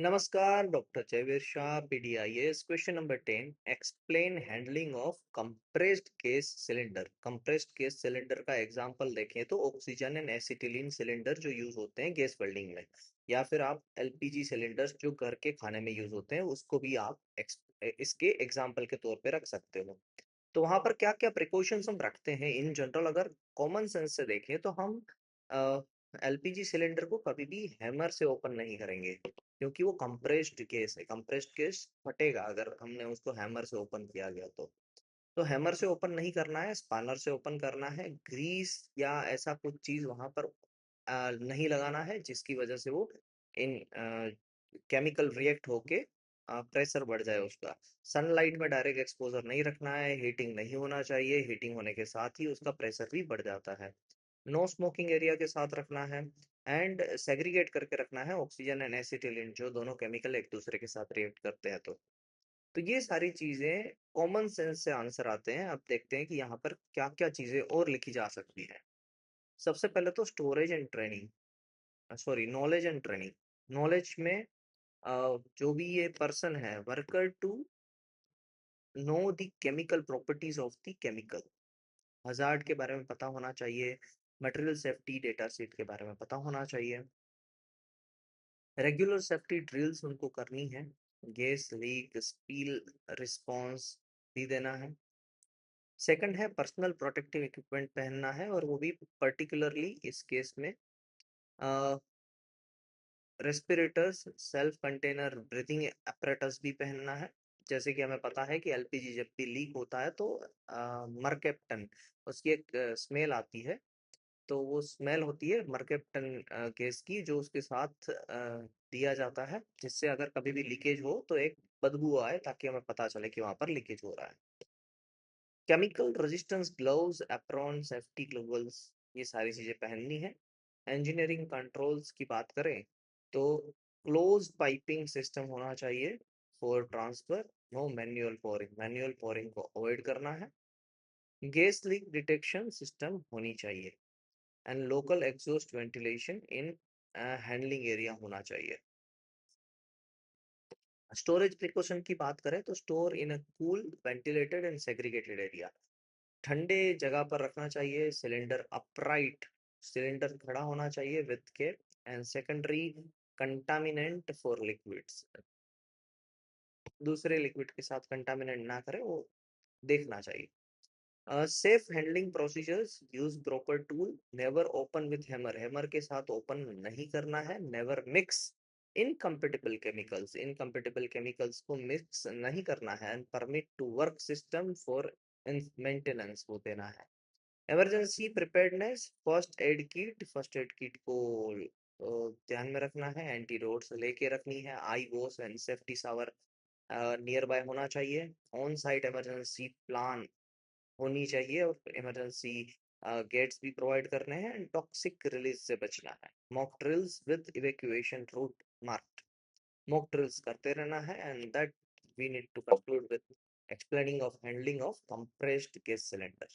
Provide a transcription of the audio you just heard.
नमस्कार, doctor Jayveer Shah, PDIS. Question number 10, explain handling of compressed gas cylinder. Compressed gas cylinder का example देखें तो oxygen and acetylene cylinder जो use होते हैं गैस वेल्डिंग में, या फिर आप एलपीजी सिलेंडर्स जो घर के खाने में यूज होते हैं उसको भी आप इसके एग्जाम्पल के तौर पे रख सकते हो। तो वहां पर क्या क्या प्रिकॉशंस हम रखते हैं इन जनरल, अगर कॉमन सेंस से देखें तो हम एलपीजी सिलेंडर को कभी भी हैमर से ओपन नहीं करेंगे, क्योंकि वो कंप्रेस्ड गैस है। कंप्रेस्ड गैस फटेगा अगर हमने उसको हैमर से ओपन किया गया तो हैमर से ओपन नहीं करना है, स्पानर से ओपन करना है। ग्रीस या ऐसा कुछ चीज वहां पर नहीं लगाना है जिसकी वजह से वो इन केमिकल रिएक्ट होके प्रेशर बढ़ जाए उसका। सनलाइट में डायरेक्ट एक्सपोजर नहीं रखना है, हीटिंग नहीं होना चाहिए, हीटिंग होने के साथ ही उसका प्रेशर भी बढ़ जाता है। नो स्मोकिंग एरिया के साथ रखना है, एंड सेग्रीगेट करके रखना है ऑक्सीजन एंड एसिटिलीन, जो दोनों केमिकल एक दूसरे के साथ रिएक्ट करते हैं। तो ये सारी चीजें कॉमन सेंस से आंसर आते हैं। अब देखते हैं कि यहाँ पर क्या क्या चीजें और लिखी जा सकती है। सबसे पहले तो storage and training, sorry knowledge and training. Knowledge में जो भी ये पर्सन है, worker to know the chemical properties of the chemical, hazard के बारे में पता होना चाहिए, मटेरियल सेफ्टी डेटा शीट के बारे में पता होना चाहिए, रेगुलर सेफ्टी ड्रिल्स उनको करनी है, गैस लीक स्पील रिस्पॉन्स भी देना है। सेकंड है पर्सनल प्रोटेक्टिव इक्विपमेंट पहनना है, और वो भी पर्टिकुलरली इस केस में respirators, self container breathing apparatus भी पहनना है। जैसे कि हमें पता है कि एलपीजी जब भी लीक होता है तो मरकेप्टन, उसकी एक स्मेल आती है। तो वो स्मेल होती है मरकेप्टन गैस की, जो उसके साथ दिया जाता है, जिससे अगर कभी भी लीकेज हो तो एक बदबू आए, ताकि हमें पता चले कि वहां पर लीकेज हो रहा है। Chemical resistance gloves, apron, safety gloves, ये सारी चीजें पहननी है। इंजीनियरिंग कंट्रोल्स की बात करें तो क्लोज पाइपिंग सिस्टम होना चाहिए for transfer, no manual pouring, manual pouring को अवॉइड करना है। गैस लीक डिटेक्शन सिस्टम होनी चाहिए, and local exhaust ventilation in handling area होना चाहिए। स्टोरेज प्रिकॉशन की बात करें तो store in a cool ventilated and segregated area, ठंडे जगह पर रखना चाहिए। सिलेंडर अपराइट, सिलेंडर खड़ा होना चाहिए with care, and secondary contaminant for liquids, दूसरे लिक्विड के साथ कंटामिनेंट ना करे वो देखना चाहिए। Safe handling procedures, use proper tool, never open with hammer, hammer के साथ ओपन नहीं करना है। Never mix incompatible chemicals, incompatible chemicals को मिक्स नहीं करना है। And permit to work system for maintenance को देना है। Emergency preparedness, first aid kit को ध्यान में रखना है। एंटीडोट्स लेके रखनी है। Eye wash and safety shower nearby होना चाहिए। ऑन साइट इमरजेंसी प्लान होनी चाहिए, और इमरजेंसी गेट्स भी प्रोवाइड करने हैं। एंड टॉक्सिक रिलीज से बचना है। Mock drills with evacuation route marked, mock drills करते रहना है। And that we need to conclude with explaining of handling of compressed gas cylinder.